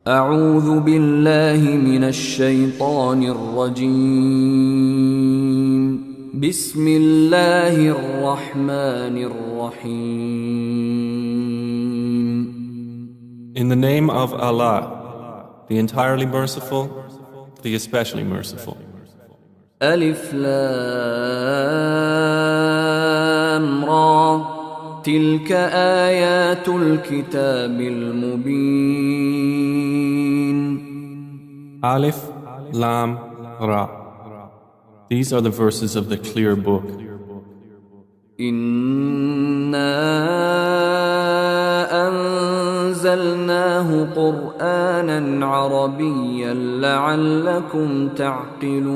أعوذ بالله من الشيطان الرجيم بسم الله الرحمن الرحيم In the name of Allah, the entirely merciful, the especially merciful. ألف لام را تلك آيات الكتاب المبين Alif, Lam, Ra. These are the verses of the clear book. إنا أنزلناه قرآنا عربيا لعلكم تعقلون.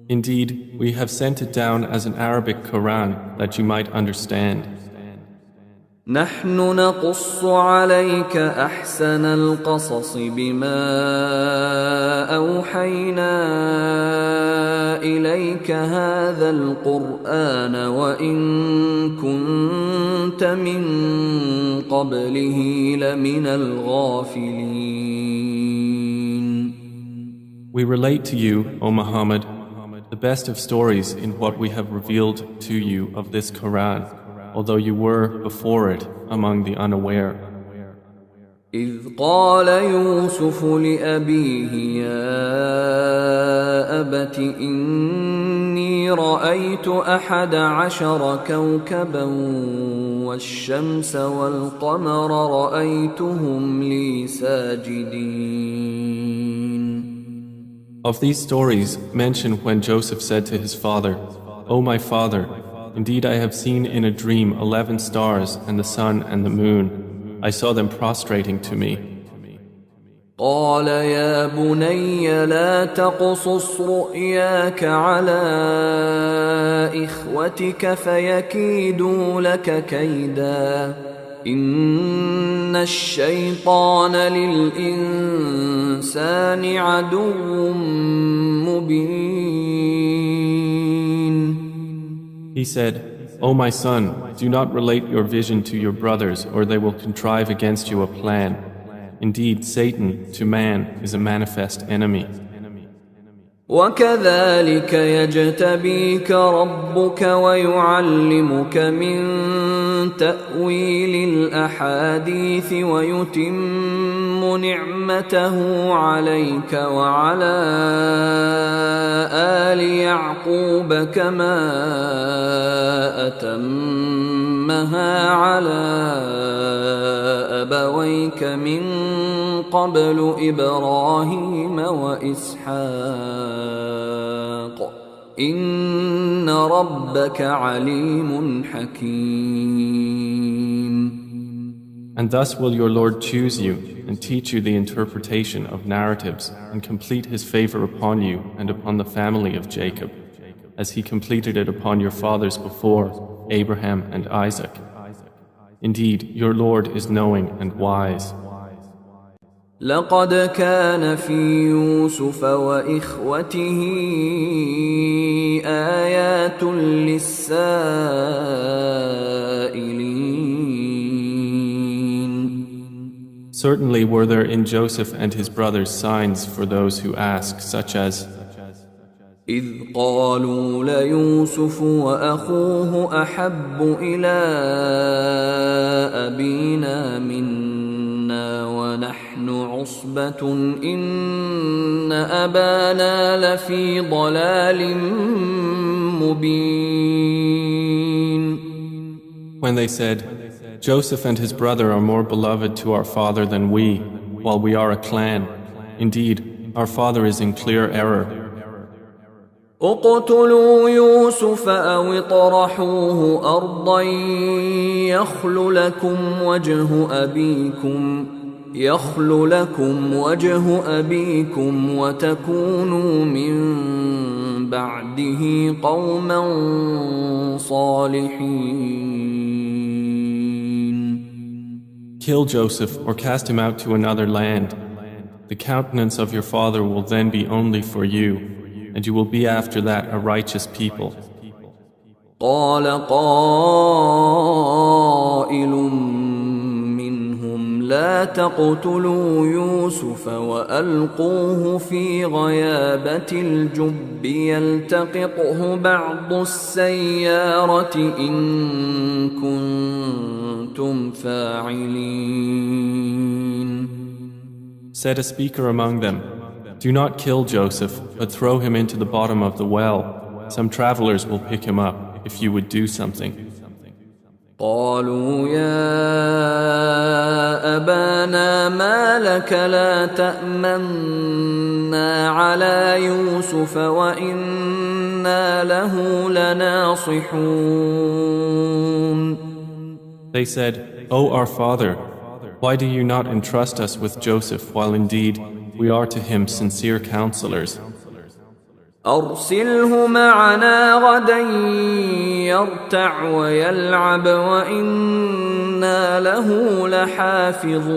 Indeed, we have sent it down as an Arabic Quran that you might understand. نحن نقص عليك أحسن القصص بما أوحينا إليك هذا القرآن وإن كنت من قبله لمن الغافلين. We relate to you, O Muhammad, the best of stories in what we have revealed to you of this Quran, although you were before it among the unaware. إذ قال يوسف لأبيه يا أبت إني رأيت 11 كوكبا والشمس والقمر رأيتهم لي ساجدين. Of these stories, mention when Joseph said to his father, O my father, indeed I have seen in a dream 11 stars and the sun and the moon. I saw them prostrating to me. قال يا بني لا تقصص رؤياك على إخوتك فيكيدوا لك كيدا إن الشيطان للإنسان عدو مبين. He said, O my son, do not relate your vision to your brothers, or they will contrive against you a plan. Indeed, Satan, to man, is a manifest enemy. وكذلك يجتبيك ربك ويعلمك من تأويل الأحاديث ويتم نعمته عليك وعلى آل يعقوب كما أتمها على أبويك من قبل إبراهيم وإسحاق إن ربك عليم حكيم. And thus will your Lord choose you and teach you the interpretation of narratives and complete his favor upon you and upon the family of Jacob, as he completed it upon your fathers before, Abraham and Isaac. Indeed, your Lord is knowing and wise. لقد كان في يوسف وإخوته آيات للسائلين. Certainly were there in Joseph and his brothers signs for those who ask, such as إذ قالوا ليوسف وأخوه أحب إلى أبينا منا ونحن عصبة إن أبانا لفي ضلال مبين. When they said, Joseph and his brother are more beloved to our father than we, while we are a clan. Indeed, our father is in clear error. اقتلوا يوسف أو اطرحوه أرضا يخل لكم وجه أبيكم وتكونوا من بعده قوما صالحين. Kill Joseph or cast him out to another land. The countenance of your father will then be only for you, and you will be after that a righteous people. قال قائل منهم لا تقتلوا يوسف وألقوه في غيابة الجب يلتقطه بعض السيارة إن كنتم فاعلين. Said a speaker among them, "Do not kill Joseph, but throw him into the bottom of the well. Some travelers will pick him up if you would do something." قالوا يا أبانا ما لك لا تأمنا على يوسف وإنا له لناصحون. They said, "O our father, why do you not entrust us with Joseph while indeed we are to him sincere counselors? أرسله معنا غدا يرتع ويلعب وإنا له لحافظون.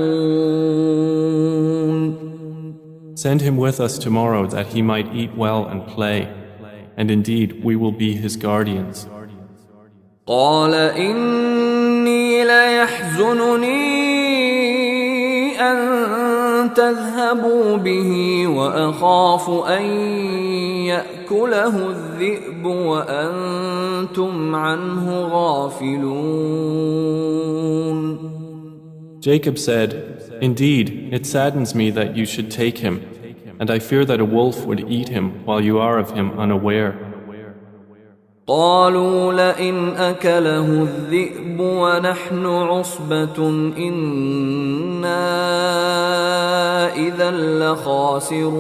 Send him with us tomorrow that he might eat well and play, and indeed we will be his guardians." قال إني ليحزنني أن تذهبوا به وأخاف أن يأكله الذئب وأنتم عنه غافلون. Jacob said, "Indeed, it saddens me that you should take him, and I fear that a wolf would eat him while you are of him unaware." قالوا لئن أكله الذئب ونحن عصبة إنا إذا لخاسرون.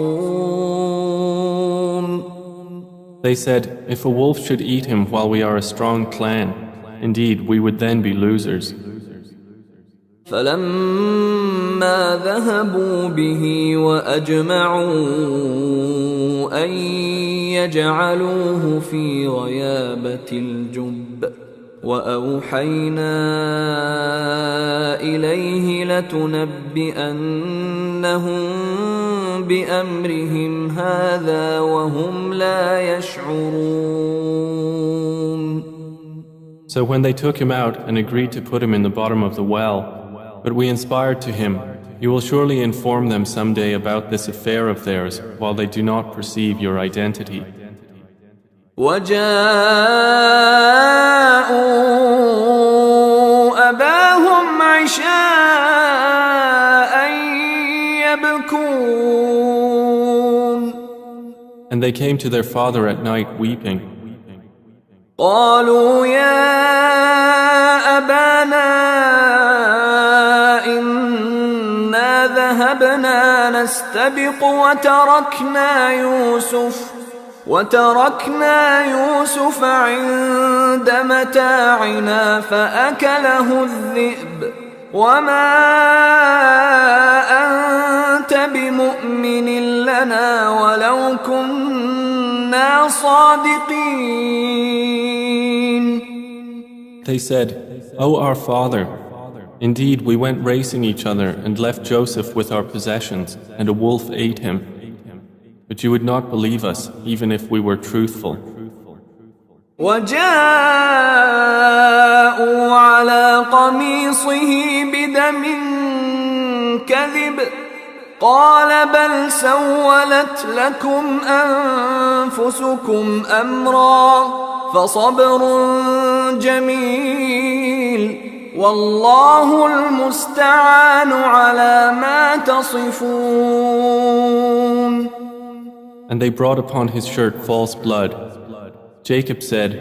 They said, "If a wolf should eat him while we are a strong clan, indeed we would then be losers." فلما ذهبوا به وأجمعوا أن يجعلوه في غيابة الجب وأوحينا إليه لتنبئنهم بأمرهم هذا وهم لا يشعرون. So when they took him out and agreed to put him in the bottom of the well, but we inspired to him, "You will surely inform them someday about this affair of theirs while they do not perceive your identity." وجاءوا أباهم عشاء يبكون. And they came to their father at night weeping. قالوا يا أبانا إنا ذهبنا نستبق وتركنا يوسف عند متاعنا فأكله الذئب وما أنت بمؤمن لنا ولو كنا صادقين. They said, "O our father, indeed we went racing each other and left Joseph with our possessions, and a wolf ate him. But you would not believe us, even if we were truthful." وجاءوا على قميصه بدم كذب قال بل سولت لكم أنفسكم أمرا فصبر جميل والله المستعان على ما تصفون. And they brought upon his shirt false blood. Jacob said,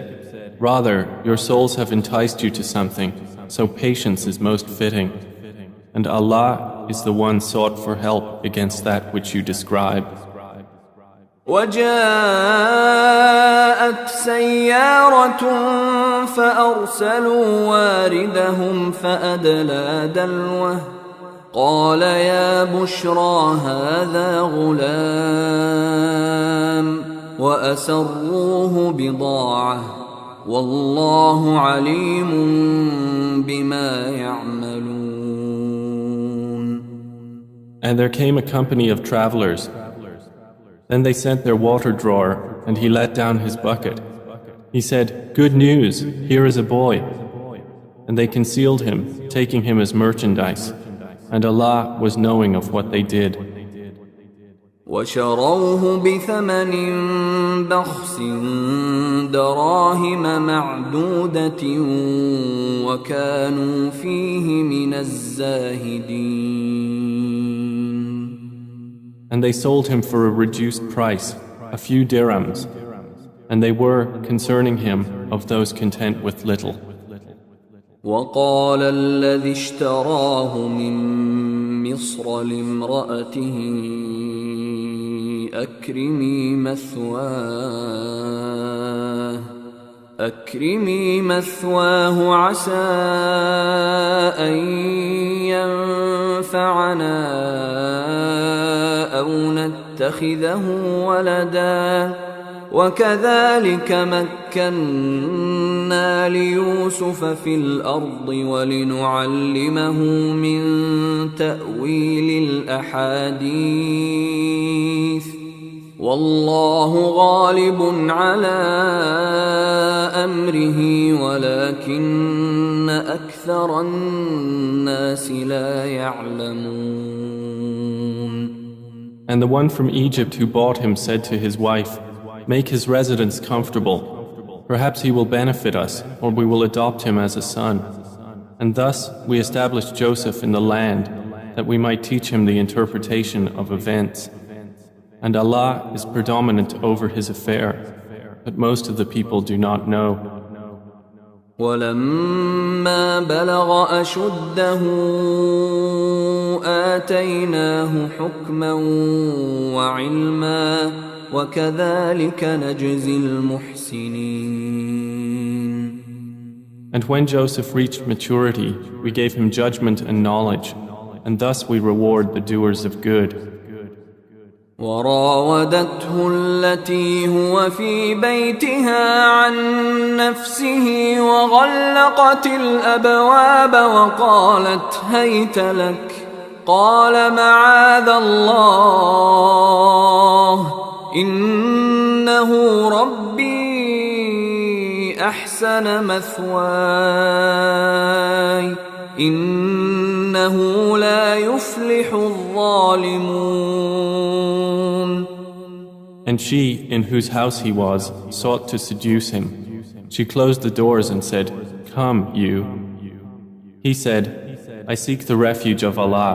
"Rather, your souls have enticed you to something, so patience is most fitting. And Allah is the one sought for help against that which you describe." وجاءت سيارة فأرسلوا واردهم فأدلى دلوه قال يا بشرى هذا غلام وأسروه بضاعة والله عليم بما يعملون. And there came a company of travelers. Then they sent their water drawer, and he let down his bucket. He said, "Good news, here is a boy." And they concealed him, taking him as merchandise. and Allah was knowing of what they did. وشروه بثمن بخس دراهم معدودة وكانوا فيه من الزاهدين. And they sold him for a reduced price, a few dirhams, and they were, concerning him, of those content with little. وقال الذي اشتراه من مصر لامرأته أكرمي مثواه عسى أن ينفعنا أو نتخذه ولدا وكذلك مكنا ليوسف في الأرض ولنعلمه من تأويل الأحاديث والله غالب على أمره ولكن أكثر الناس لا يعلمون. And the one from Egypt who bought him said to his wife, "Make his residence comfortable. Perhaps he will benefit us, or we will adopt him as a son." And thus we established Joseph in the land, that we might teach him the interpretation of events. And Allah is predominant over his affair, but most of the people do not know. ولما بلغ أشده آتيناه حكما وعلما وكذلك نجزي المحسنين. And when Joseph reached maturity, we gave him judgment and knowledge, and thus we reward the doers of good. وراودته التي هو في بيتها عن نفسه وغلقت الأبواب وقالت هيت لك قال معاذ الله إنه ربي أحسن مثواي إنه لا يفلح الظالمون. And she, in whose house he was, sought to seduce him. She closed the doors and said, "Come, you." He said, "I seek the refuge of Allah.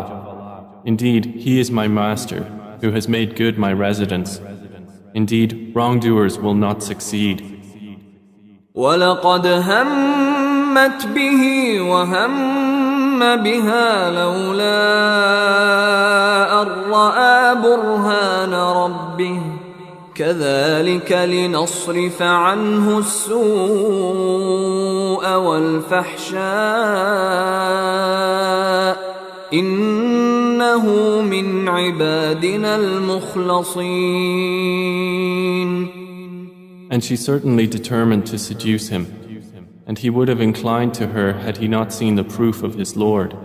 Indeed, He is my master, who has made good my residence. Indeed, wrongdoers will not succeed." وَلَقَدْ هَمَّتْ بِهِ وَهَمَّ بِهَا لَوْلَا أَن رَّأَىٰ بُرْهَانَ رَبِّهِ كَذَلِكَ لِنَصْرِفَ عَنْهُ السُّوءَ وَالْفَحْشَاءَ إِنَّهُ مِنْ عِبَادِنَا الْمُخْلَصِينَ. And she certainly determined to seduce him, and he would have inclined to her had he not seen the proof of his Lord.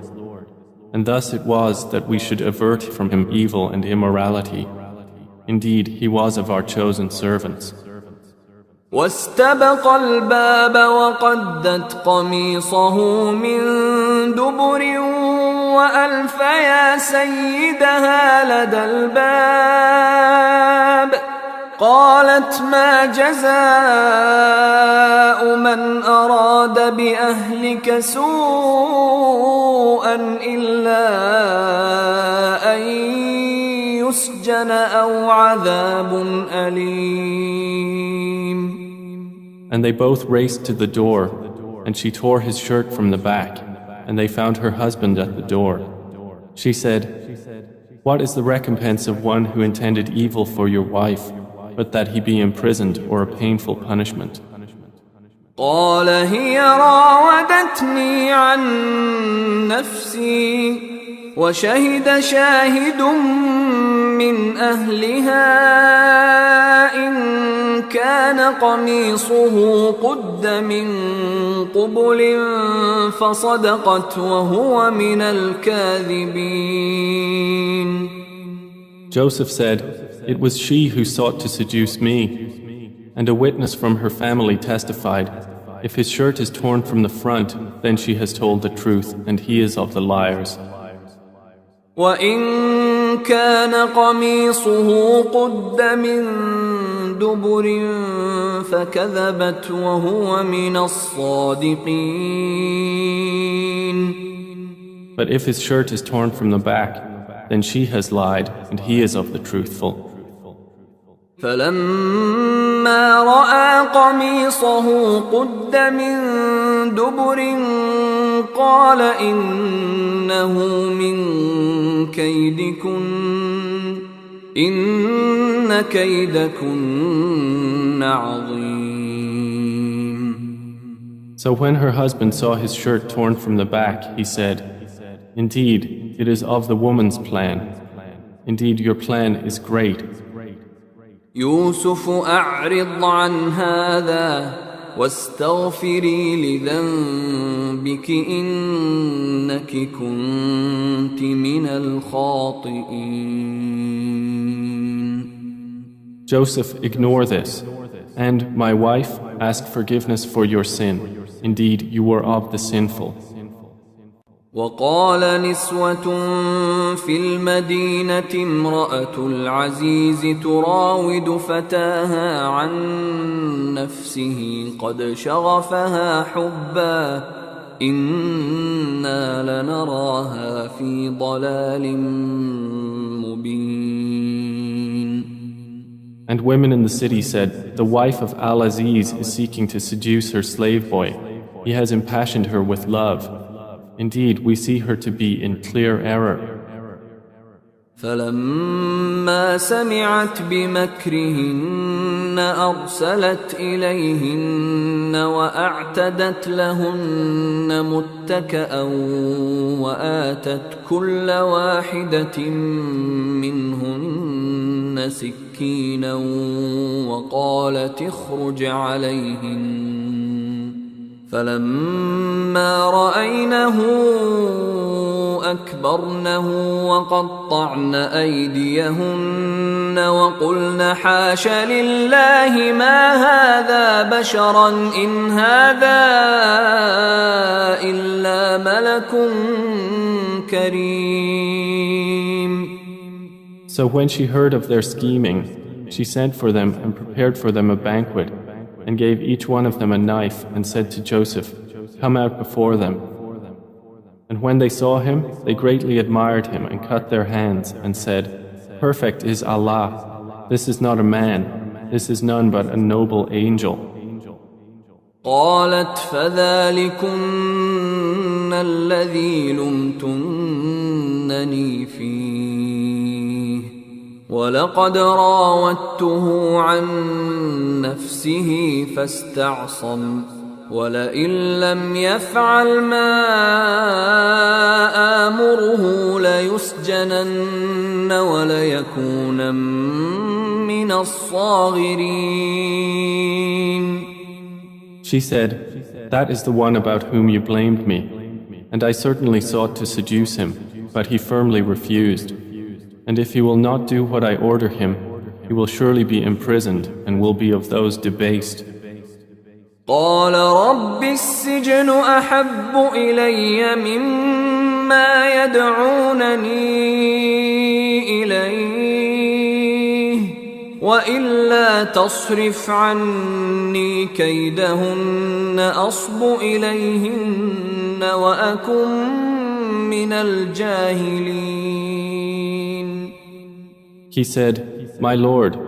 And thus it was that we should avert from him evil and immorality. Indeed, he was of our chosen servants. واستبق الباب وقدت قميصه من دبر وألف يا سيدها لدى الباب قالت ما جزاء من أراد بأهلك سوءا إلا أن يسجن أو عذاب أليم. And they both raced to the door, and she tore his shirt from the back, and they found her husband at the door. She said, "What is the recompense of one who intended evil for your wife, but that he be imprisoned or a painful punishment?" قال هي راودتني عن نفسي وشهد شاهد من أهلها إن كان قميصه قد من قبل فصدقت وهو من الكاذبين. Joseph said, "It was she who sought to seduce me." And a witness from her family testified, "If his shirt is torn from the front, then she has told the truth, and he is of the liars." وإن كان قميصه قد من دبر فكذبت وهو من الصادقين. But if his shirt is torn from the back, then she has lied and he is of the truthful. فلما رأى قميصه قد من دبر قال إنه من كيدكن إن كيدكن عظيم. So when her husband saw his shirt torn from the back, he said, "Indeed, it is of the woman's plan. Indeed, your plan is great." يوسف أعرض عن هذا واستغفري لذنبك إنك كنت من الخاطئين. Joseph, ignore this, and my wife, ask forgiveness for your sin. Indeed, you were of the sinful. وقال نسوة في المدينة امرأة العزيز تراود فتاها عن نفسه قد شغفها حبا إنا لنراها في ضلال مبين. And women in the city said, the wife of Al-Aziz is seeking to seduce her slave boy. He has impassioned her with love. Indeed, we see her to be in clear error. فلما سمعت بمكرهن أرسلت إليهن وأعتدت لهن متكأ وآتت كل واحدة منهن سكينا وقالت اخرج عليهن فلما رأينه أكبرنه وقطعن أيديهن وقلن حاش لله ما هذا بشرا إن هذا إلا ملك كريم. So when she heard of their scheming, she sent for them and prepared for them a banquet and gave each one of them a knife and said to Joseph, "Come out before them." And when they saw him, they greatly admired him and cut their hands and said, "Perfect is Allah. This is not a man. This is none but a noble angel." قالت فذلكن الذي لمتنني فيه ولقد راودته عن نفسه فاستعصم ولئن لم يفعل ما آمره ليسجنن وليكون من الصاغرين. She said, "That is the one about whom you blamed me, and I certainly sought to seduce him, but he firmly refused. And if he will not do what I order him, he will surely be imprisoned and will be of those debased." قال رب السجن أحب إلي مما يدعونني إليه وإلا تصرف عني كيدهن أصب إليهن وأكن من الجاهلين. He said, "My Lord,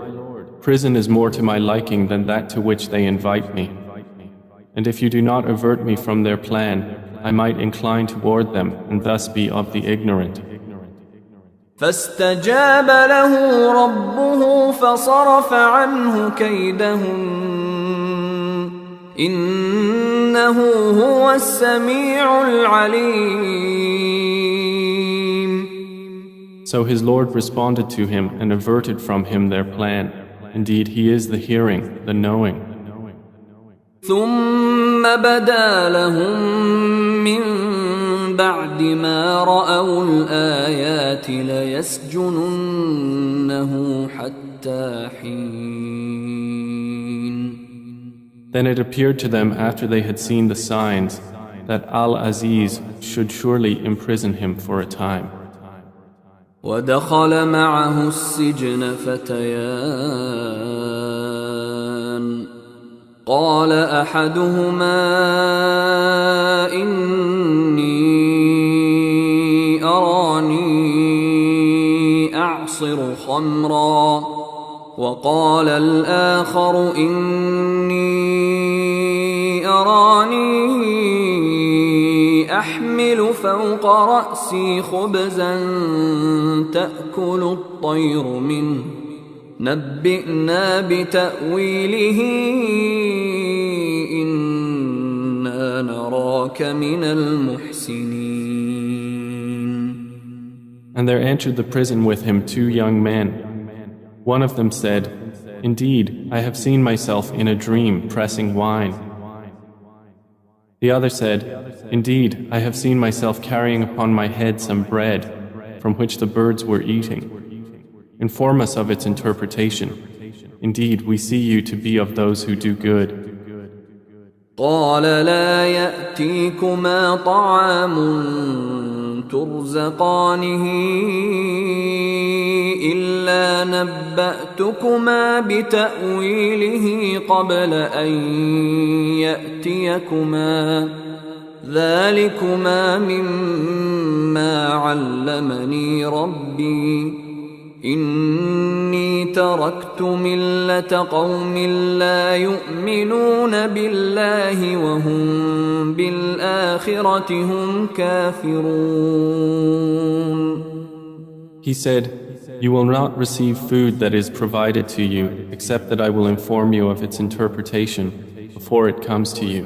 prison is more to my liking than that to which they invite me. And if you do not avert me from their plan, I might incline toward them and thus be of the ignorant." فاستجاب له ربه فصرف عنه كيدهن إنه هو السميع العليم. So his Lord responded to him and averted from him their plan. Indeed, he is the hearing, the knowing. ثم بدا لهم من بعد ما رأوا الآيات ليسجننه حتى حين. Then it appeared to them after they had seen the signs that Al-Aziz should surely imprison him for a time. ودخل معه السجن فتيان قال أحدهما إني أراني أعصر خمرا وقال الآخر إني أراني أحمل فوق رأسي خبزا تأكل الطير منه نبئنا بتأويله إنا نراك من المحسنين. And there entered the prison with him 2 young men. One of them said, "Indeed, I have seen myself in a dream pressing wine." The other said, "Indeed, I have seen myself carrying upon my head some bread, from which the birds were eating. Inform us of its interpretation. Indeed, we see you to be of those who do good." قال لا يأتيكما طعام ترزقانه إلا نبأتكما بتأويله قبل أن يأتيكما ذلكما مما علمني ربي إني تركت ملة قوم لا يؤمنون بالله وهم بالآخرة هم كافرون. He said, "You will not receive food that is provided to you except that I will inform you of its interpretation before it comes to you.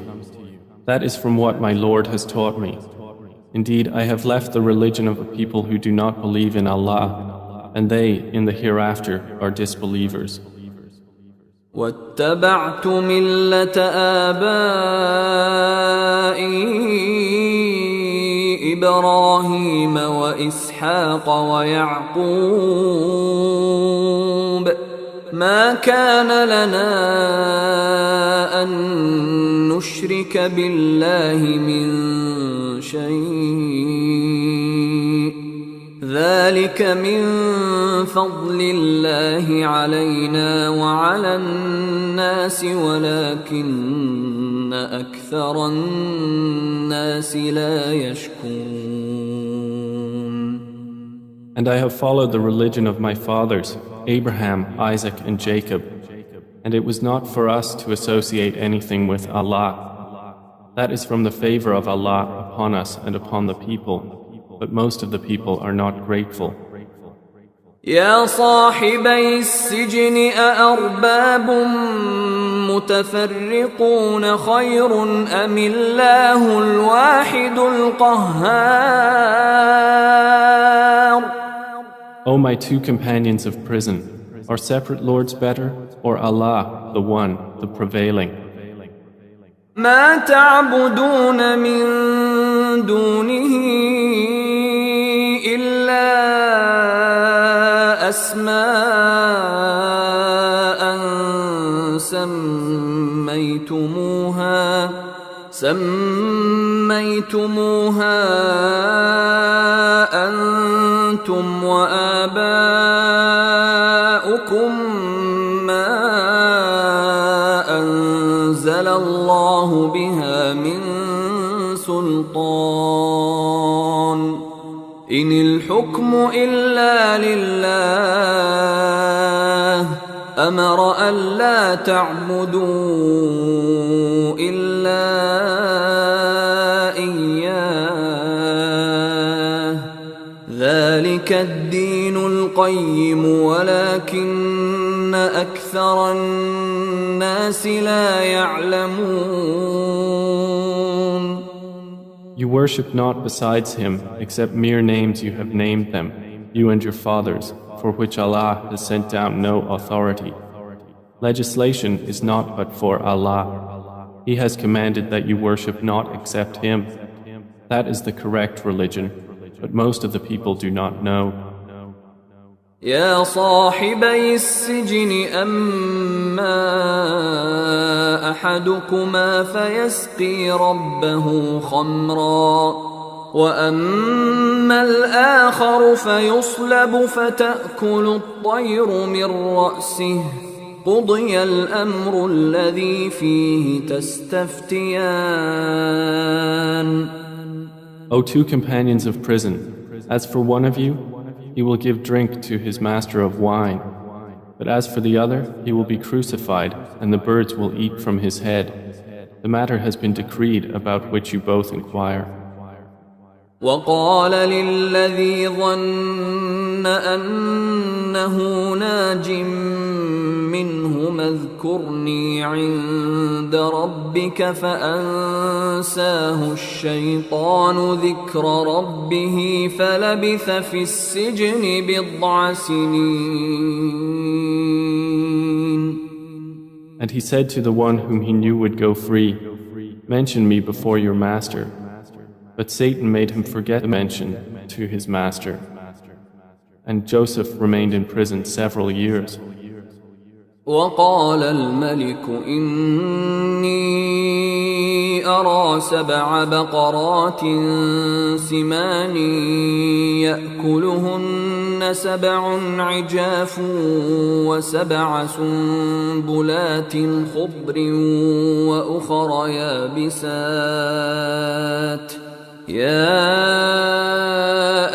That is from what my Lord has taught me. Indeed, I have left the religion of a people who do not believe in Allah, and they, in the hereafter, are disbelievers." واتبعت ملة آبائي إبراهيم وإسحاق ويعقوب ما كان لنا أن نشرك بالله من شيء ذلك من فضل الله علينا وعلى الناس ولكن أكثر الناس لا يشكرون. And I have followed the religion of my fathers, Abraham, Isaac, and Jacob, and it was not for us to associate anything with Allah. That is from the favor of Allah upon us and upon the people, but most of the people are not grateful. يا صاحبي السجن أأرباب متفرقون خير أم الله الواحد القهار. O my 2 companions of prison, are separate lords better, or Allah, the one, the prevailing? ما تعبدون من دونه إلا أسماء سميتموها أنتم وآباؤكم ما أنزل الله بها من سلطان إن الحكم إلا لله أمر ألا تعبدوا إلا إياه ذلك الدين القيم ولكن أكثر الناس لا يعلمون. You worship not besides him except mere names you have named them, you and your fathers, for which Allah has sent down no authority. Legislation is not but for Allah. He has commanded that you worship not except Him. That is the correct religion, but most of the people do not know. يا صاحبي السجن أما أحدكما فيسقي ربه خمرا وأما الآخر فيصلب فتأكل الطير من رأسه قضي الأمر الذي فيه تستفتيان. O two companions of prison, as for one of you, he will give drink to his master of wine, but as for the other, he will be crucified, and the birds will eat from his head. The matter has been decreed about which you both inquire. وقال للذي ظن أنه ناج منهما اذكرني عند ربك فأنساه الشيطان ذكر ربه فلبث في السجن بضع سنين. And he said to the one whom he knew would go free, mention me before your master. But Satan made him forget the mention to his master. And Joseph remained in prison several years. وقال الملك إني أرى 7 بقرات سمان يأكلهن 7 عجاف و7 سنبلات خضر وأخر يابسات يا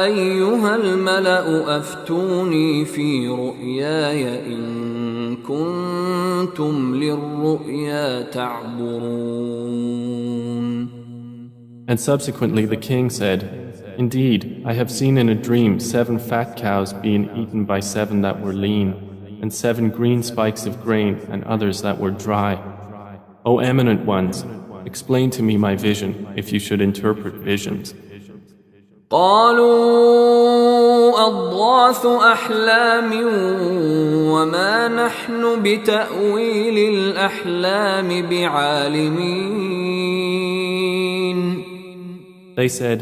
أيها الملأ أفتوني في رؤياي إن كنتم للرؤيا تعبرون. And subsequently the king said, Indeed, I have seen in a dream 7 fat cows being eaten by 7 that were lean, and 7 green spikes of grain and others that were dry. O eminent ones, explain to me my vision if you should interpret visions. قالوا أضغاث أحلام وما نحن بتأويل الأحلام بعالمين. They said,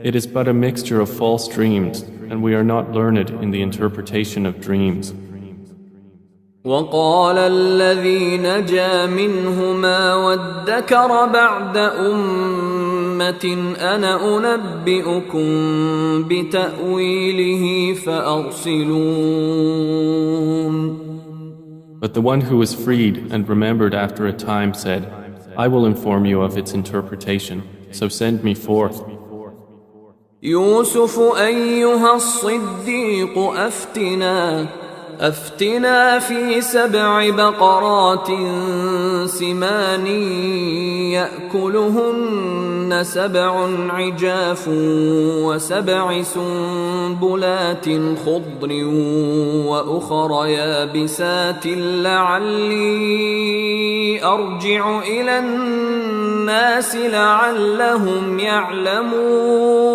It is but a mixture of false dreams, and we are not learned in the interpretation of dreams. وقال الذي نجا منهما وادكر بعد أمة أنا أنبئكم بتأويله فأرسلون. But the one who was freed and remembered after a time said, I will inform you of its interpretation, so send me forth. يوسف أيها الصديق أفتنا في 7 بقرات سمان يأكلهن 7 عجاف و7 سنبلات خضر وأخر يابسات لعلي أرجع إلى الناس لعلهم يعلمون.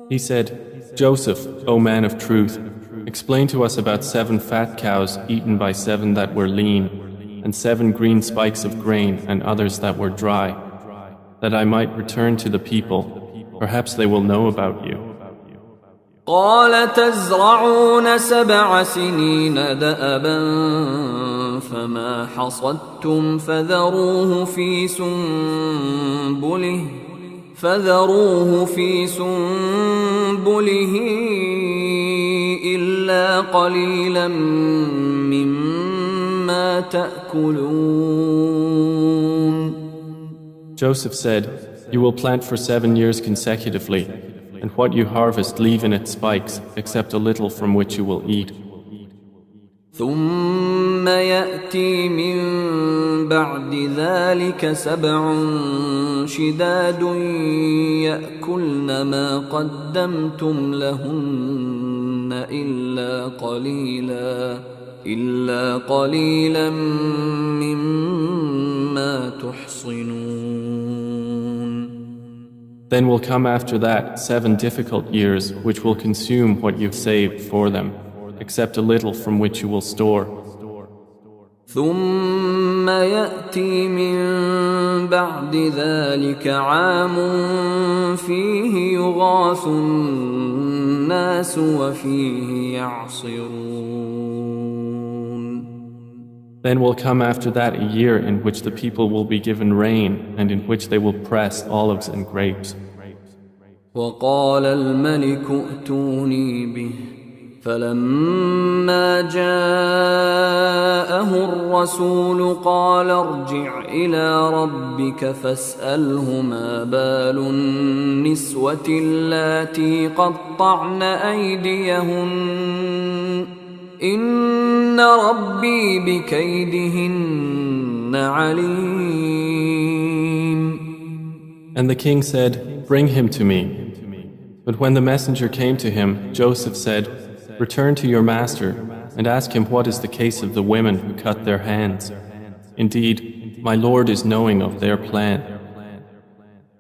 He said, Joseph, O man of truth, explain to us about 7 fat cows eaten by 7 that were lean, and 7 green spikes of grain and others that were dry, that I might return to the people. Perhaps they will know about you. قال تزرعون 7 سنين دأبا فما حصدتم فذروه في سنبله إلا قليلا مما تأكلون. Joseph said, You will plant for 7 years consecutively, and what you harvest leave in its spikes, except a little from which you will eat. ثم يأتي من بعد ذلك 7 شداد يأكلن ما قدمتم لهن إلا قليلا مما تحصنون. Then will come after that 7 difficult years which will consume what you've saved for them, except a little from which you will store. ثم يأتي من بعد ذلك عام فيه يغاث الناس وفيه يعصرون. Then will come after that a year in which the people will be given rain and in which they will press olives and grapes. وقال الملك ائتوني به فلما جاءه الرسول قال ارجع إلى ربك فاسأله ما بال النسوة اللاتي قطعن أيديهن إن ربي بكيدهن عليم. And the king said, "Bring him to me." But when the messenger came to him, Joseph said, "Return to your master and ask him what is the case of the women who cut their hands. Indeed, my Lord is knowing of their plan."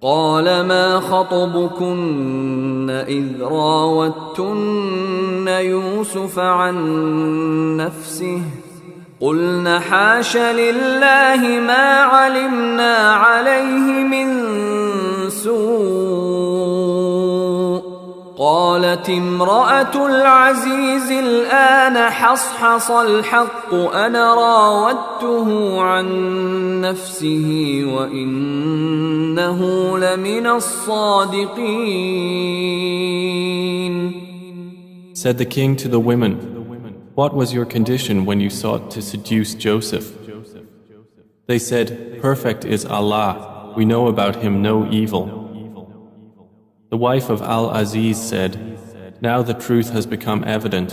قال ما خطبكن إذ راوتن يوسف عن نفسه قلن حاش لله ما علمنا عليه من سوء قالت امرأة العزيز الآن حصحص الحق أنا راودته عن نفسه وإنه لمن الصادقين. Said the king to the women, "What was your condition when you sought to seduce Joseph?" They said, "Perfect is Allah, we know about him no evil." The wife of Al-Aziz said, "Now the truth has become evident.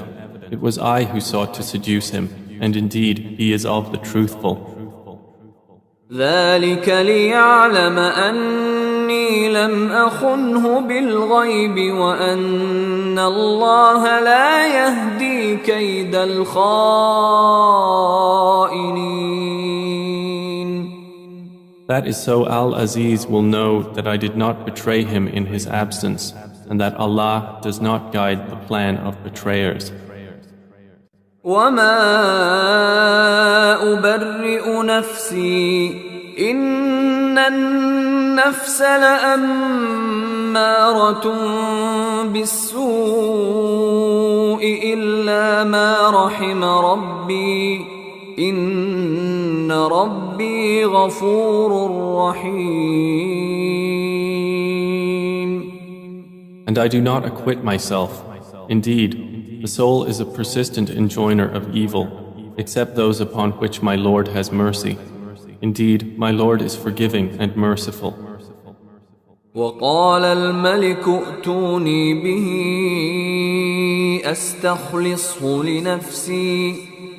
It was I who sought to seduce him, and indeed he is of the truthful." ذلك ليعلم أني لم أخنه بالغيب وأن الله لا يهدي كيد الخائنين. That is so Al-Aziz will know that I did not betray him in his absence, and that Allah does not guide the plan of betrayers. وما أبرئ نفسي إن النفس لأمارة بالسوء إلا ما رحم ربي إن ربي غفور رحيم. And I do not acquit myself. Indeed, the soul is a persistent enjoiner of evil, except those upon which my Lord has mercy. Indeed, my Lord is forgiving and merciful. وقال الملك ائتوني به أستخلصه لنفسي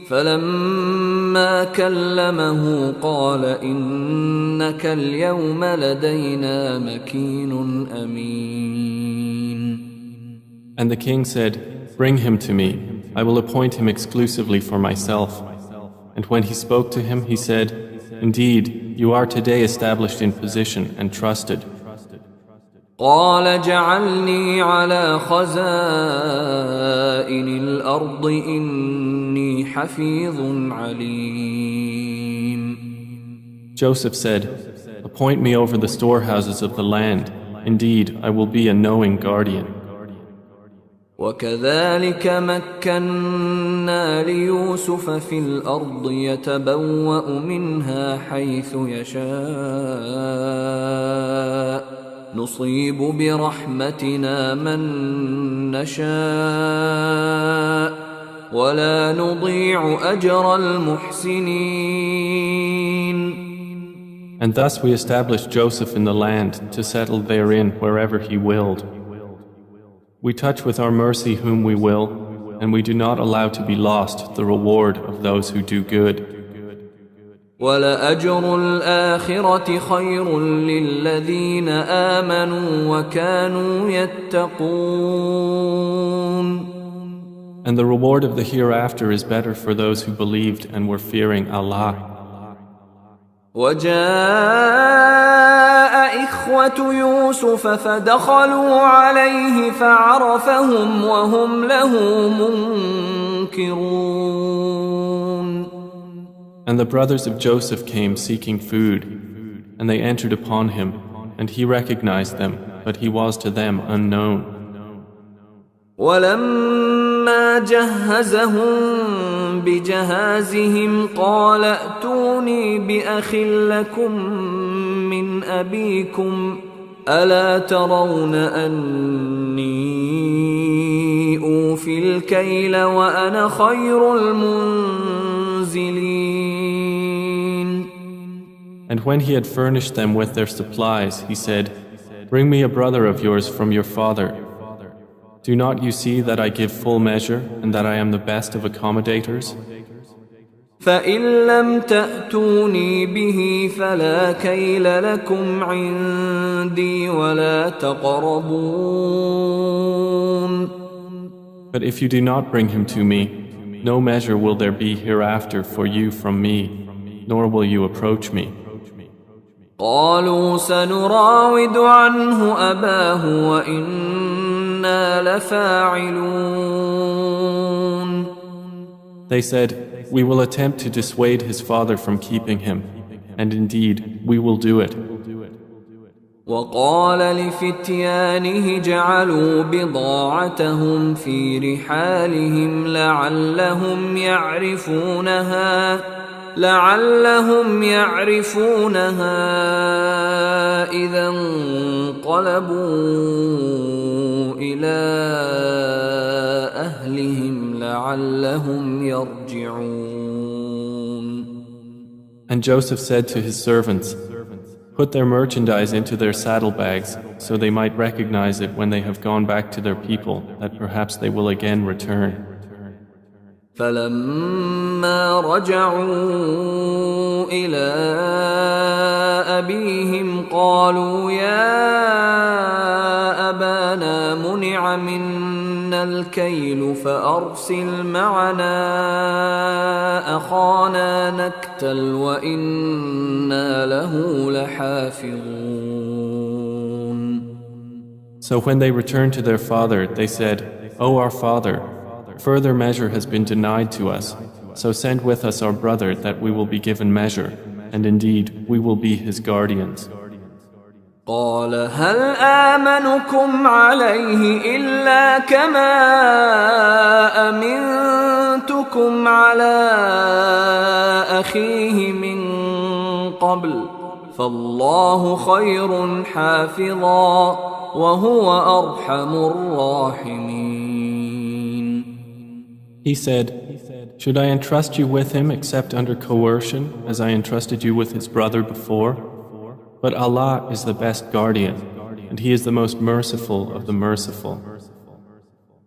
فلما كلمه قال إنك اليوم لدينا مكين أمين. And the king said, "Bring him to me. I will appoint him exclusively for myself." And when he spoke to him, he said, "Indeed, you are today established in position and trusted." قال جعلني على خزائن الأرض إني حفيظ عليم. Joseph said, "Appoint me over the storehouses of the land. Indeed, I will be a knowing guardian." وكذلك مكنا ليوسف في الأرض يتبوأ منها حيث يشاء نصيب برحمتنا من نشاء ولا نضيع أجر المحسنين. And thus we established Joseph in the land to settle therein wherever he willed. We touch with our mercy whom we will, and we do not allow to be lost the reward of those who do good. وَلَأَجْرُ الْآخِرَةِ خَيْرٌ لِلَّذِينَ آمَنُوا وَكَانُوا يَتَّقُونَ. And the reward of the hereafter is better for those who believed and were fearing Allah. وَجَاءَ إِخْوَةُ يُوسُفَ فَدَخَلُوا عَلَيْهِ فَعَرَفَهُمْ وَهُمْ لَهُ مُنْكِرُونَ. And the brothers of Joseph came seeking food, and they entered upon him, and he recognized them, but he was to them unknown. وَلَمَّا جَهَّزَهُم بجهازهم قال ائتوني بأخ لكم من أبيكم ألا ترون أني أوفي الكيل وأنا خير المنزلين. And when he had furnished them with their supplies, he said, "Bring me a brother of yours from your father. Do not you see that I give full measure and that I am the best of accommodators? فإن لم تأتوني به فلا كيل لكم عندي ولا تقربون." But if you do not bring him to me, no measure will there be hereafter for you from me, nor will you approach me. قالوا سنراود عنه أباه وإنا لفاعلون. They said, "We will attempt to dissuade his father from keeping him, and indeed we will do it." وقال لفتيانه جعلوا بضاعتهم في رحالهم لعلهم يعرفونها إذا انقلبوا إلى أهلهم لعلهم يرجعون. And Joseph said to his servants, "Put their merchandise into their saddlebags, so they might recognize it when they have gone back to their people, that perhaps they will again return." فلما رجعوا إلى أبيهم قالوا يا أبانا منع منا الكيل فأرسل معنا أخانا نكتل وإنا له لحافظون. So when they returned to their father, they said, "O our father, further measure has been denied to us, so send with us our brother that we will be given measure, and indeed we will be his guardians." قال هل آمنكم عليه إلا كما أمنتكم على أخيه من قبل فالله خير حافظا وهو أرحم الراحمين. He said, "Should I entrust you with him except under coercion, as I entrusted you with his brother before? But Allah is the best guardian, and He is the most merciful of the merciful."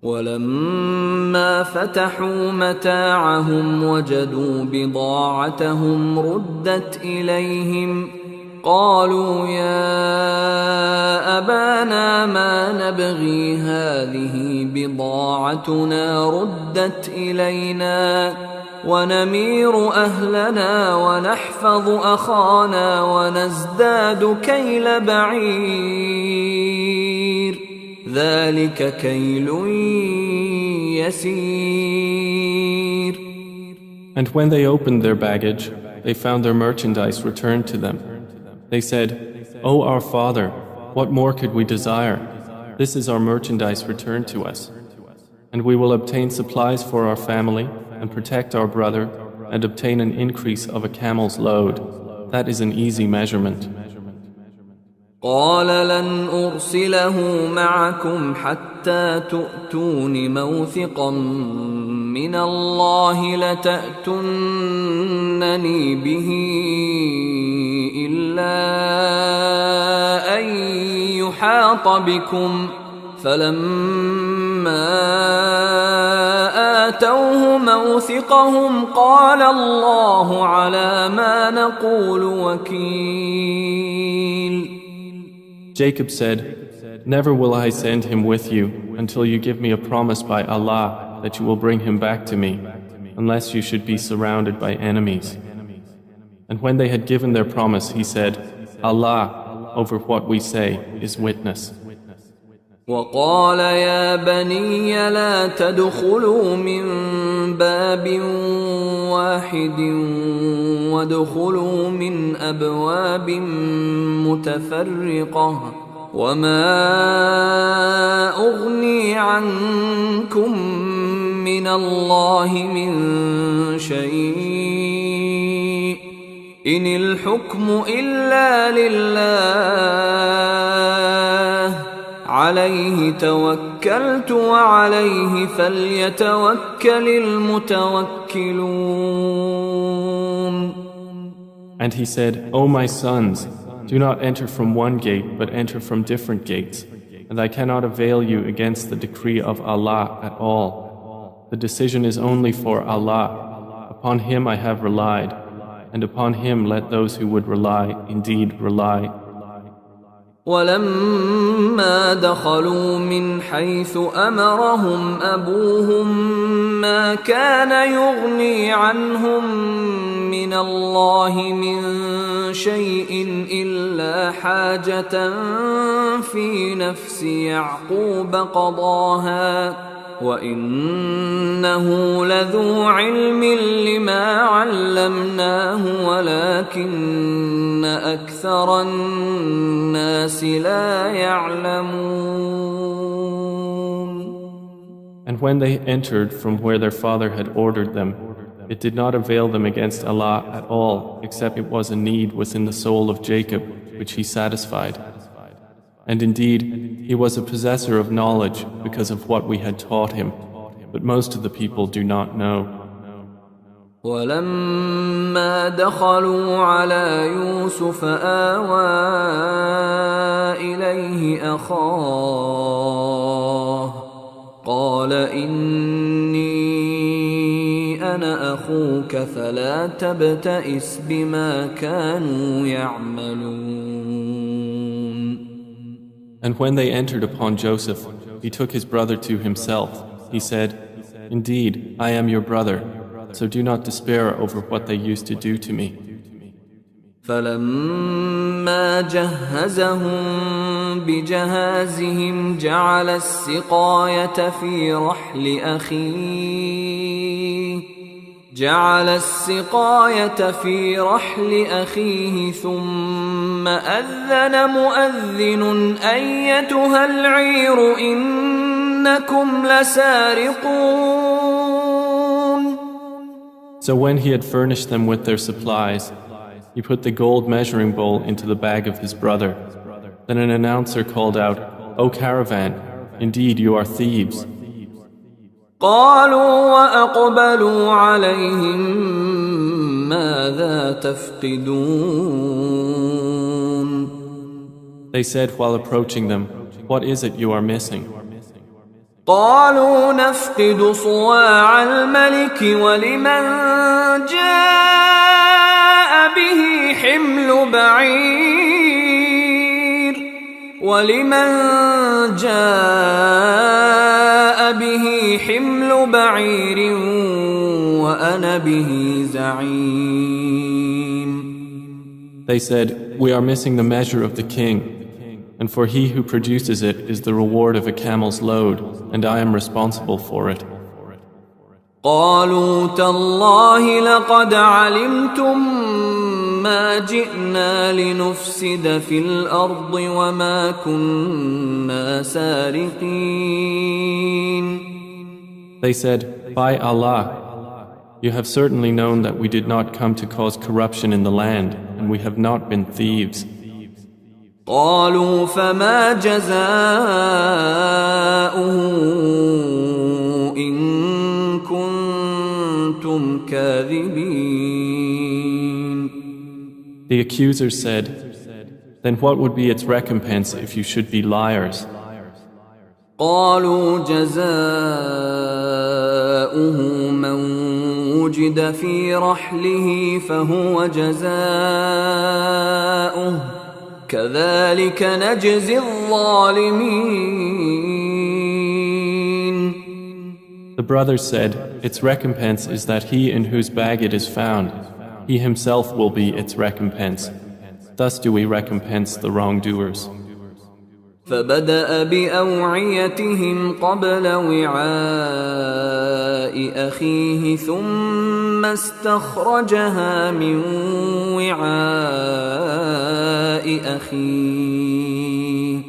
ولما فتحوا متاعهم وجدوا بضاعتهم ردت إليهم قالوا يا أبانا ما نبغي هذه بضاعتنا ردت إلينا ونمير أهلنا ونحفظ أخانا ونزداد كيل بعير ذلك كيل يسير. And when they opened their baggage, they found their merchandise returned to them. They said, "O our father, what more could we desire? This is our merchandise returned to us. And we will obtain supplies for our family and protect our brother and obtain an increase of a camel's load. That is an easy measurement." قال لن أرسله معكم حتى تؤتون موثقا من الله لتأتونني به إلا أن يحاط بكم فلما آتوه موثقهم قال الله على ما نقول وكيل. Jacob said, "Never will I send him with you until you give me a promise by Allah that you will bring him back to me, unless you should be surrounded by enemies." And when they had given their promise, he said, "Allah, over what we say, is witness." وقال يا بني لا تدخلوا من باب واحد وادخلوا من أبواب متفرقة وما أغني عنكم من الله من شيء إن الحكم إلا لله عليه توكلت وعليه فليتوكل المتوكلون. And he said, O my sons, do not enter from one gate, but enter from different gates. And I cannot avail you against the decree of Allah at all. The decision is only for Allah. Upon Him I have relied, and upon Him let those who would rely indeed rely. ولما دخلوا من حيث أمرهم أبوهم ما كان يغني عنهم من الله من شيء إلا حاجة في نفس يعقوب قضاها وإنه لذو علم لما علمناه ولكن أكثر الناس لا يعلمون. And when they entered from where their father had ordered them, it did not avail them against Allah at all, except it was a need within the soul of Jacob, which he satisfied. And indeed, he was a possessor of knowledge because of what we had taught him, but most of the people do not know. ولما دخلوا على يوسف آوى إليه أخاه قال إني أنا أخوك فلا تبتئس بما كانوا يعملون. And when they entered upon Joseph, he took his brother to himself. He said, Indeed, I am your brother, so do not despair over what they used to do to me. فلما جهزهم بجهازهم جعل السقاية في رحل أخيه ثم أذن مؤذن أيتها العير إنكم لسارقون. So when he had furnished them with their supplies, he put the gold measuring bowl into the bag of his brother. Then an announcer called out, O caravan, indeed you are thieves. قالوا وأقبلوا عليهم ماذا تفقدون. They said while approaching them, What is it you are missing? قالوا نفقد صواع الملك ولمن جاء به حمل بعير وأنا به زعيم. They said, We are missing the measure of the king, and for he who produces it is the reward of a camel's load, and I am responsible for it. قالوا تالله لقد علمتم ما جئنا لنفسد في الأرض وما كنا سارقين. They said, By Allah, you have certainly known that we did not come to cause corruption in the land, and we have not been thieves. قالوا فما جزاؤه إن كنتم كاذبين. The accusers said, Then what would be its recompense if you should be liars? قالوا جزاؤه من وجد في رحله فهو جزاؤه كذلك نجزي الظالمين. The brothers said, Its recompense is that he in whose bag it is found, he himself will be its recompense. Thus do we recompense the wrongdoers. فبدأ بأوعيتهم قبل وعاء أخيه ثم استخرجها من وعاء أخيه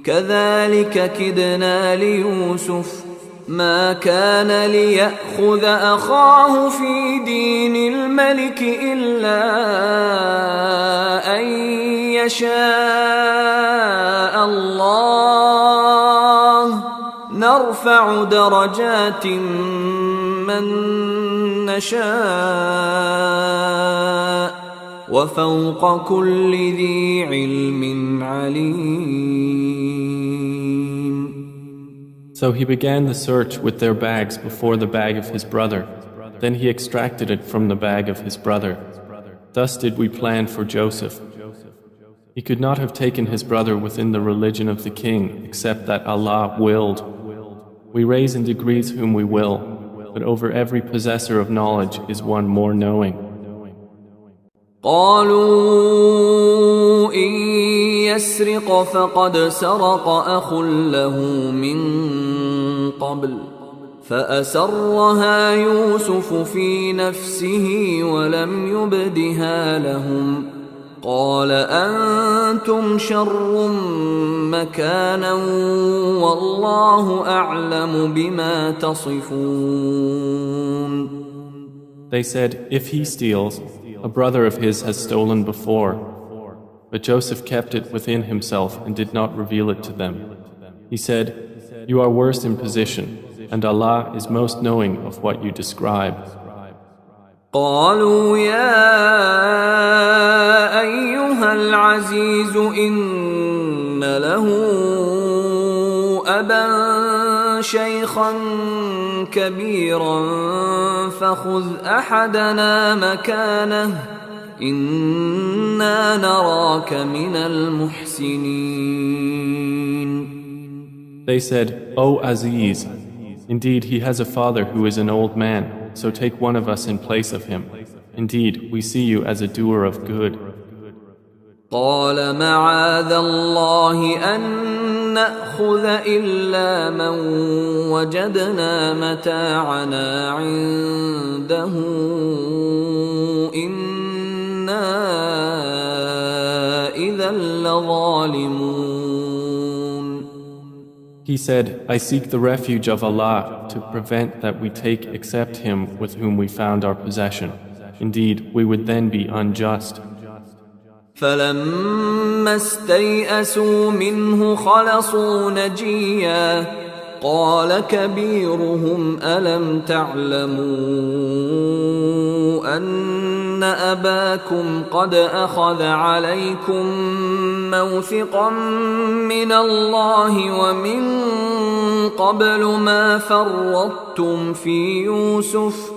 كذلك كدنا ليوسف ما كان ليأخذ أخاه في دين الملك إلا أن يشاء الله نرفع درجات من نشاء وفوق كل ذي علم عليم. So he began the search with their bags before the bag of his brother. Then he extracted it from the bag of his brother. Thus did we plan for Joseph. He could not have taken his brother within the religion of the king except that Allah willed. We raise in degrees whom we will, but over every possessor of knowledge is one more knowing. قالوا إن يسرق فقد سرق أخ له من قبل فأسرها يوسف في نفسه ولم يبدها لهم قال أنتم شر مكانا والله أعلم بما تصفون. They said, if he steals, a brother of his has stolen before. But Joseph kept it within himself and did not reveal it to them. He said, you are worse in position, and Allah is most knowing of what you describe. قالوا يا أيها العزيز إن له أبا شيخا كبيرا فخذ أحدنا مكانه إنا نراك من المحسنين. They said, O Aziz, indeed he has a father who is an old man, so take one of us in place of him. Indeed, we see you as a doer of good. قال معاذ الله أن نأخذ إلا من وجدنا متاعنا عنده إنا إذا لظالمون. He said, I seek the refuge of Allah to prevent that we take except him with whom we found our possession. Indeed, we would then be unjust. فلما استيئسوا منه خلصوا نجيا قال كبيرهم ألم تعلموا أن أباكم قد أخذ عليكم موثقا من الله ومن قبل ما فرطتم في يوسف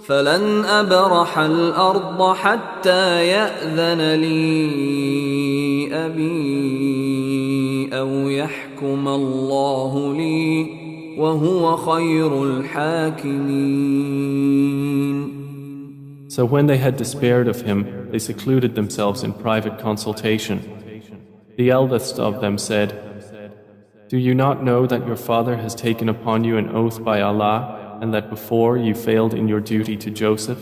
فلن أبرح الأرض حتى يأذن لي أبي أو يحكم الله لي وهو خير الحاكمين. So when they had despaired of him, they secluded themselves in private consultation. The eldest of them said, do you not know that your father has taken upon you an oath by Allah and that before you failed in your duty to Joseph?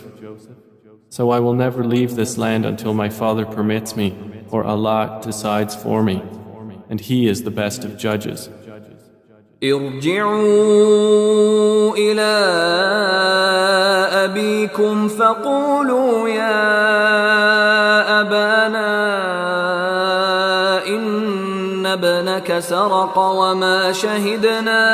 So I will never leave this land until my father permits me, or Allah decides for me, and He is the best of judges. ارجعوا إلى أبيكم فقولوا يا أبانا إن ابنك سرق وما شهدنا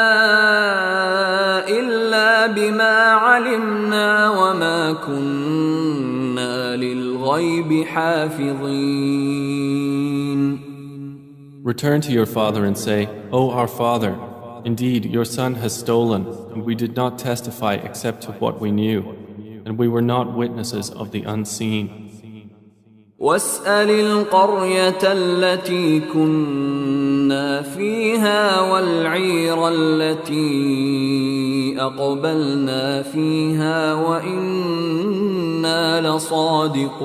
إلا بما علمنا وما كنا للغيب حافظين. Return to your father and say, O our father, indeed your son has stolen, and we did not testify except to what we knew, and we were not witnesses of the unseen. واسأل القرية التي كنا فيها والعير التي أقبلنا فيها وإنا لصادقون.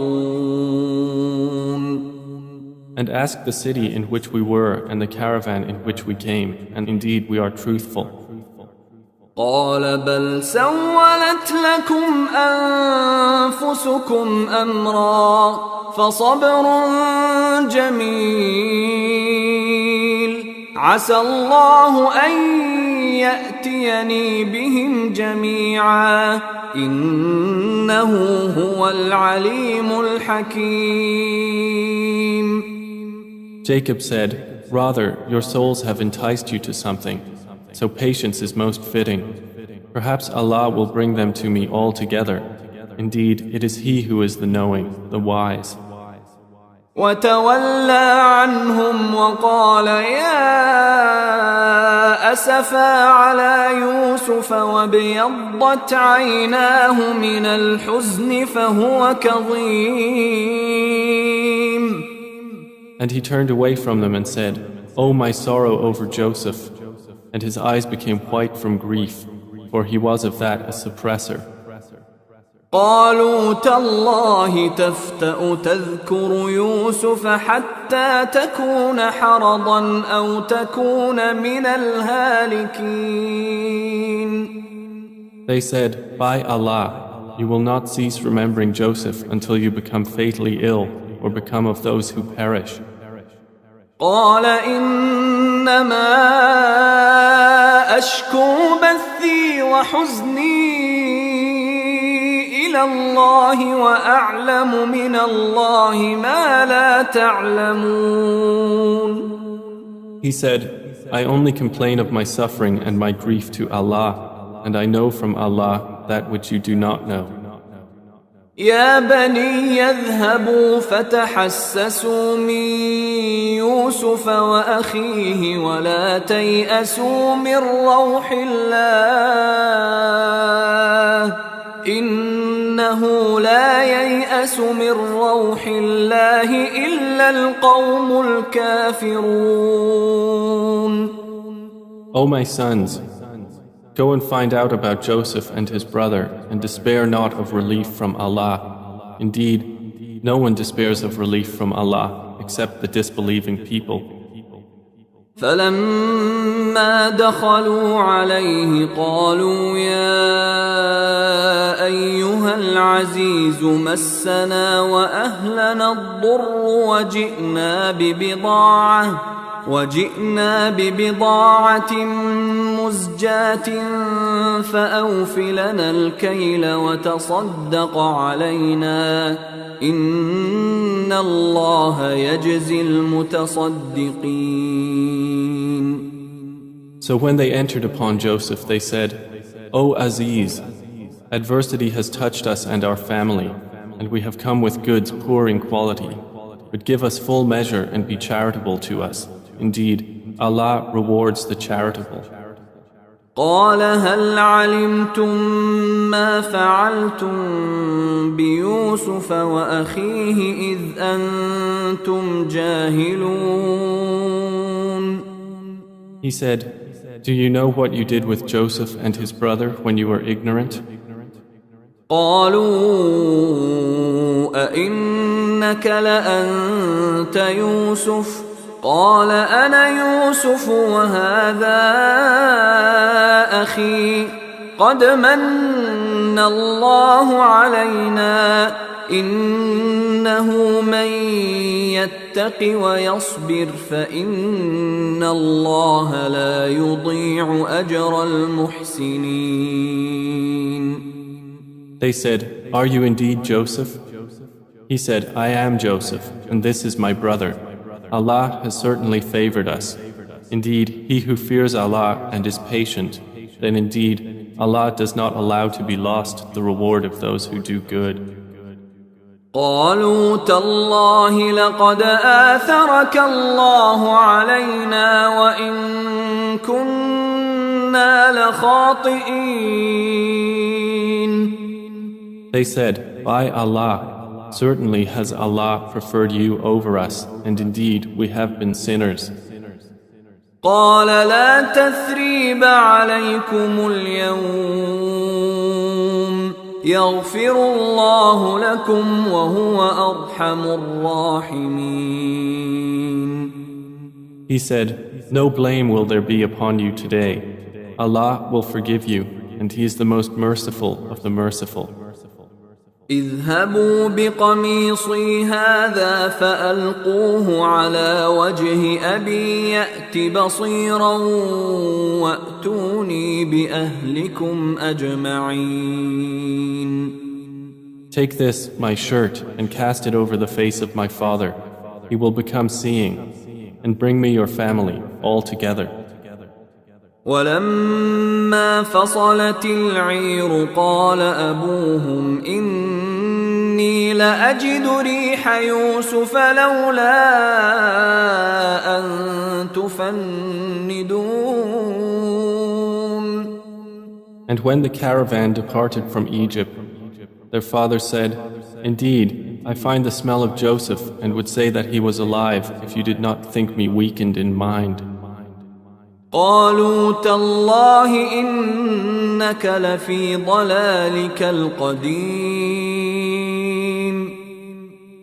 And ask the city in which we were and the caravan in which we came, and indeed we are truthful. قال بل سولت لكم أنفسكم أمرا فصبر جميل عسى الله أن يأتيني بهم جميعا إنه هو العليم الحكيم. Jacob said, "Rather, your souls have enticed you to something, so patience is most fitting. Perhaps Allah will bring them to me all together. Indeed, it is He who is the knowing, the wise." وتولى عنهم وقال يا أسفا على يوسف وابيضت عيناه من الحزن فهو كظيم. And he turned away from them and said, "Oh, my sorrow over Joseph." And his eyes became white from grief, for he was of that a suppressor. قالوا تالله تفتأ تذكر يوسف حتى تكون حرضا أو تكون من الهالكين. They said, "By Allah, you will not cease remembering Joseph until you become fatally ill or become of those who perish." قال إنما أشكو بثي وحزني إلى الله وأعلم من الله ما لا تعلمون. He said, "I only complain of my suffering and my grief to Allah, and I know from Allah that which you do not know." يا بني يذهبوا فتحسسوا من يوسف وأخيه ولا تيأسوا من روح الله إنه لا ييأس من روح الله إلا القوم الكافرون. O my sons, go and find out about Joseph and his brother, and despair not of relief from Allah. Indeed, no one despairs of relief from Allah except the disbelieving people. فلما دخلوا عليه قالوا يا أيها العزيز مسنا وأهلنا الضر وجئنا ببضاعة مزجاة فأوف لنا الكيل وتصدق علينا إن الله يجزي المتصدقين. So when they entered upon Joseph, they said, "O Aziz, adversity has touched us and our family, and we have come with goods poor in quality. But give us full measure and be charitable to us. Indeed, Allah rewards the charitable." قال هل علمتم ما فعلتم بيوسف وأخيه إذ أنتم جاهلون. He said, "Do you know what you did with Joseph and his brother when you were ignorant?" قالوا أئنك لأنت يوسف قال أنا يوسف وهذا أخي قد من الله علينا إنه من يتق ويصبر فإن الله لا يضيع أجر المحسنين. They said, "Are you indeed Joseph?" He said, "I am Joseph, and this is my brother. Allah has certainly favored us. Indeed, he who fears Allah and is patient, then indeed Allah does not allow to be lost the reward of those who do good." قالوا تالله لقد آثرك الله علينا وإن كنا لخاطئين. They said, "By Allah, certainly has Allah preferred you over us, and indeed we have been sinners." قال لا تثريب عليكم اليوم يغفر الله لكم وهو أرحم الراحمين. He said, "No blame will there be upon you today. Allah will forgive you, and He is the most merciful of the merciful. اذهبوا بقميصي هذا فألقوه على وجه أبي يأت بصيرا وأتوني بأهلكم أجمعين. Take this, my shirt, and cast it over the face of my father. He will become seeing. And bring me your family, all together. ولما فصلت العير قال أبوهم إني لأجد ريح يوسف لولا أن تفندون. And when the caravan departed from Egypt, their father said, Indeed, I find the smell of Joseph and would say that he was alive if you did not think me weakened in mind. قالوا تالله إنك لفي ضلالك القديم.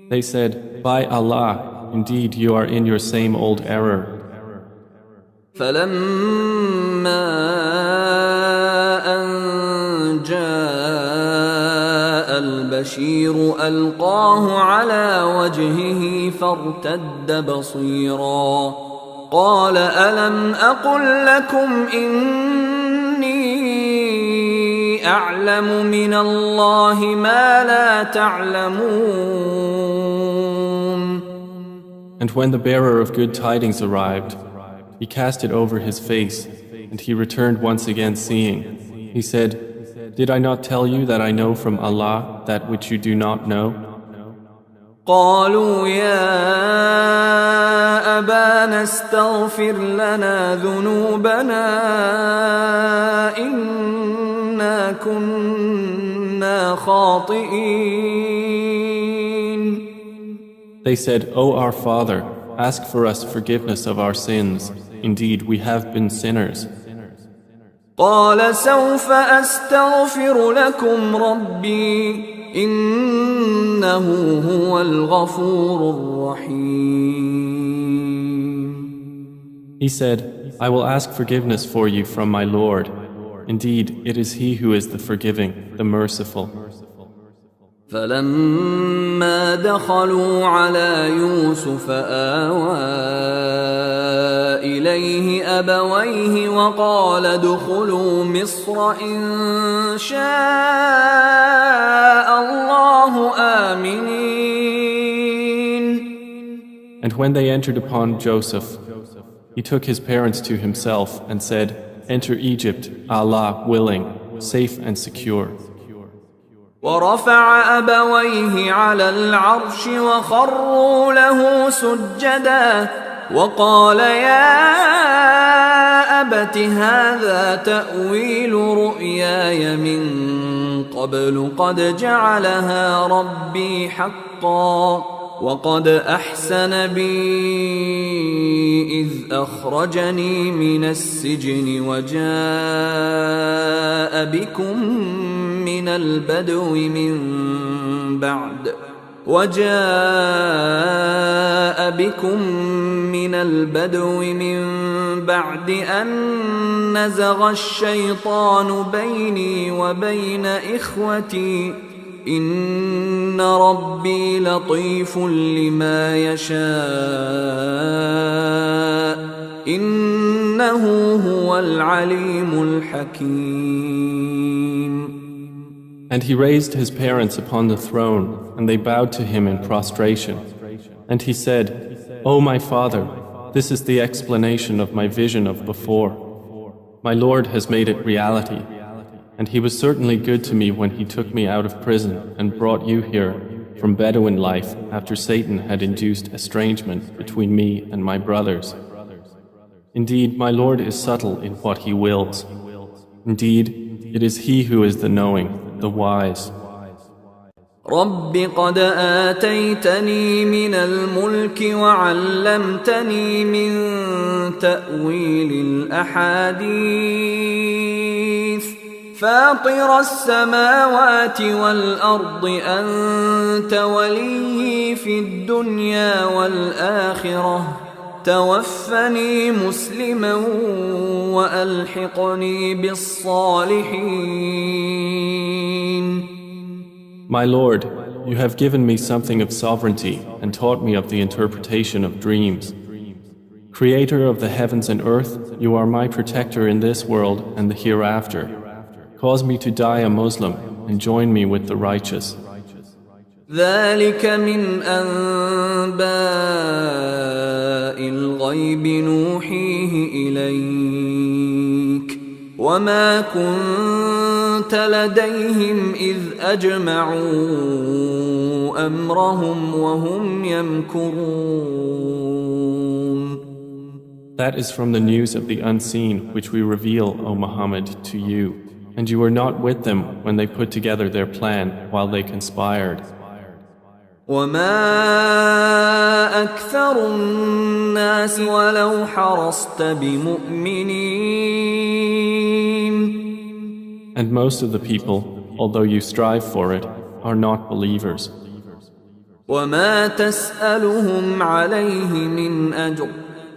They said, By Allah, indeed you are in your same old error. فلما أن جاء البشير ألقاه على وجهه فارتد بصيرا قال ألم أقل لكم إني أعلم من الله ما لا تعلمون. And when the bearer of good tidings arrived, he cast it over his face, and he returned once again seeing. He said, Did I not tell you that I know from Allah that which you do not know? قالوا يا أبانا استغفر لنا ذنوبنا إنا كنا خاطئين. They said, O our father, ask for us forgiveness of our sins. Indeed, we have been sinners. قال سوف أستغفر لكم ربي إنه هو الغفور الرحيم. He said, I will ask forgiveness for you from my Lord. Indeed, it is He who is the forgiving, the merciful. فلما دخلوا على يوسف آوى إليه أبويه وقال ادخلوا مصر إن شاء الله آمنين. And when they entered upon Joseph, he took his parents to himself and said, Enter Egypt, Allah willing, safe and secure. ورفع أبويه على العرش وخروا له سجدا وقال يا أبت هذا تأويل رؤياي من قبل قد جعلها ربي حقا وقد أحسن بي إذ أخرجني من السجن وجاء بكم من البدو من بعد أن نزغ الشيطان بيني وبين إخوتي إن ربي لطيف لما يشاء إنه هو العليم الحكيم. And he raised his parents upon the throne, and they bowed to him in prostration. And he said, O my father, this is the explanation of my vision of before. My Lord has made it reality. And he was certainly good to me when he took me out of prison and brought you here from Bedouin life after Satan had induced estrangement between me and my brothers. Indeed, my Lord is subtle in what he wills. Indeed, it is he who is the knowing, the wise. رب قد آتيتني من الملك وعلمتني من تأويل الأحاديث فاطر السماوات والأرض أنت ولي في الدنيا والآخرة توفني مسلما وألحقني بالصالحين. My Lord, you have given me something of sovereignty and taught me of the interpretation of dreams. Creator of the heavens and earth, you are my protector in this world and the hereafter. Cause me to die a Muslim and join me with the righteous. ذلك من أنباء الغيب نوحيه إليك وما كنت لديهم إذ أجمعوا أمرهم وهم يمكرون. That is from the news of the unseen which we reveal, O Muhammad, to you, and you were not with them when they put together their plan while they conspired. وما أكثر الناس ولو حرصت بمؤمنين. And most of the people, although you strive for it, are not believers. وما تسألهم عليه من أجر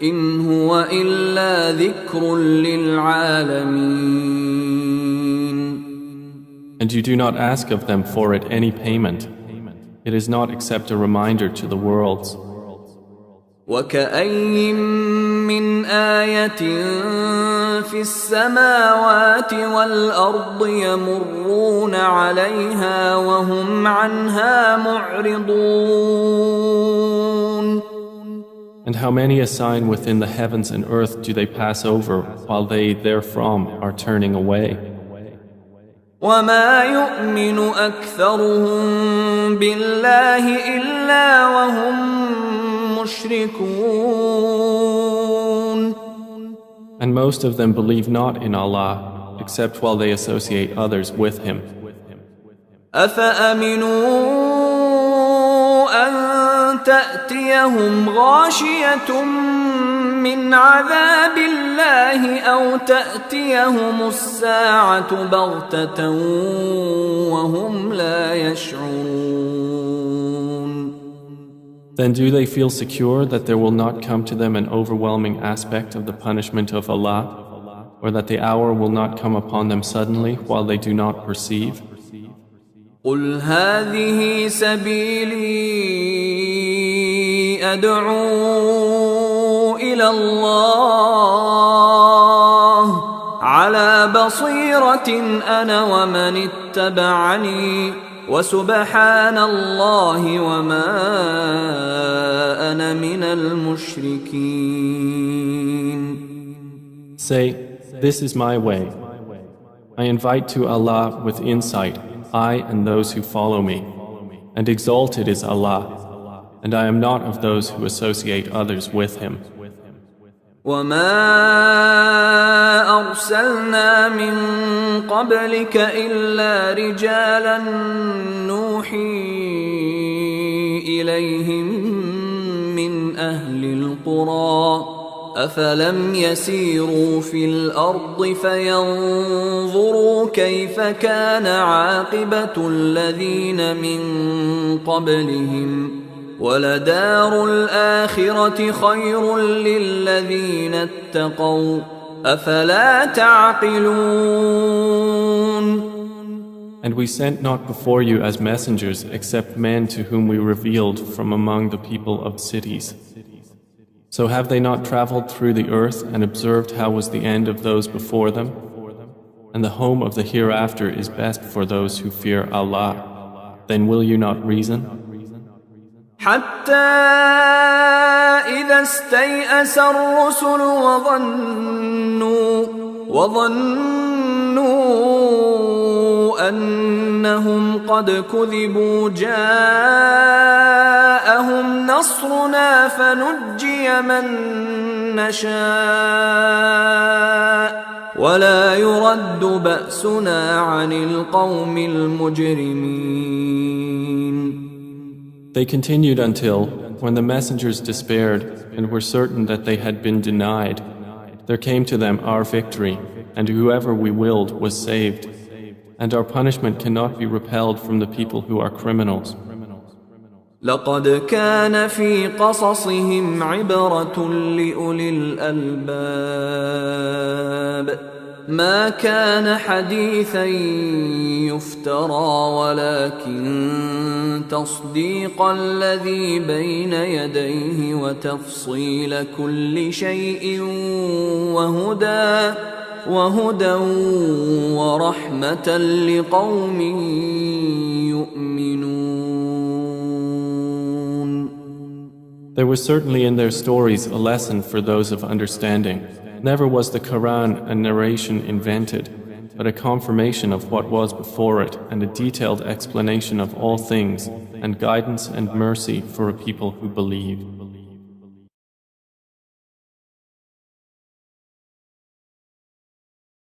إن هو إلا ذكر للعالمين. And you do not ask of them for it any payment. It is not except a reminder to the worlds. وكأي من آية في السماوات والأرض يمرون عليها وهم عنها معرضون. And how many a sign within the heavens and earth do they pass over while they therefrom are turning away? وما يؤمن أكثرهم بالله إلا وهم مشركون. And most of them believe not in Allah except while they associate others with Him. أفأمنوا أن تأتيهم غاشية من عذاب الله أو تأتيهم الساعة بغتة وهم لا يشعرون. Then do they feel secure that there will not come to them an overwhelming aspect of the punishment of Allah, or that the hour will not come upon them suddenly while they do not perceive? قل هذه سبيلي أدعو إلى الله على بصيرة أنا ومن اتبعني وسبحان الله وما أنا من المشركين. Say, this is my way. I invite to Allah with insight, I and those who follow me, and exalted is Allah, and I am not of those who associate others with Him. وما أرسلنا من قبلك إلا رجالا نوحي إليهم من أهل القرى أفلم يسيروا في الأرض فينظروا كيف كان عاقبة الذين من قبلهم ولدار الآخرة خير للذين اتقوا أفلا تعقلون. And we sent not before you as messengers except men to whom we revealed from among the people of cities. So have they not traveled through the earth and observed how was the end of those before them? And the home of the hereafter is best for those who fear Allah. Then will you not reason? حتى إذا استيأس الرسل وظنوا أنهم قد كذبوا جاءهم نصرنا فنجي من نشاء ولا يرد بأسنا عن القوم المجرمين. They continued until, when the messengers despaired and were certain that they had been denied, there came to them our victory, and whoever we willed was saved, and our punishment cannot be repelled from the people who are criminals. لقد كان في قصصهم عبرة لأولي الألباب ما كان حديثا يفترى ولكن تصديق الذي بين يديه وتفصيل كل شيء وهدى ورحمة لقوم يؤمنون. There was certainly in their stories a lesson for those of understanding. Never was the Quran a narration invented, but a confirmation of what was before it and a detailed explanation of all things and guidance and mercy for a people who believe.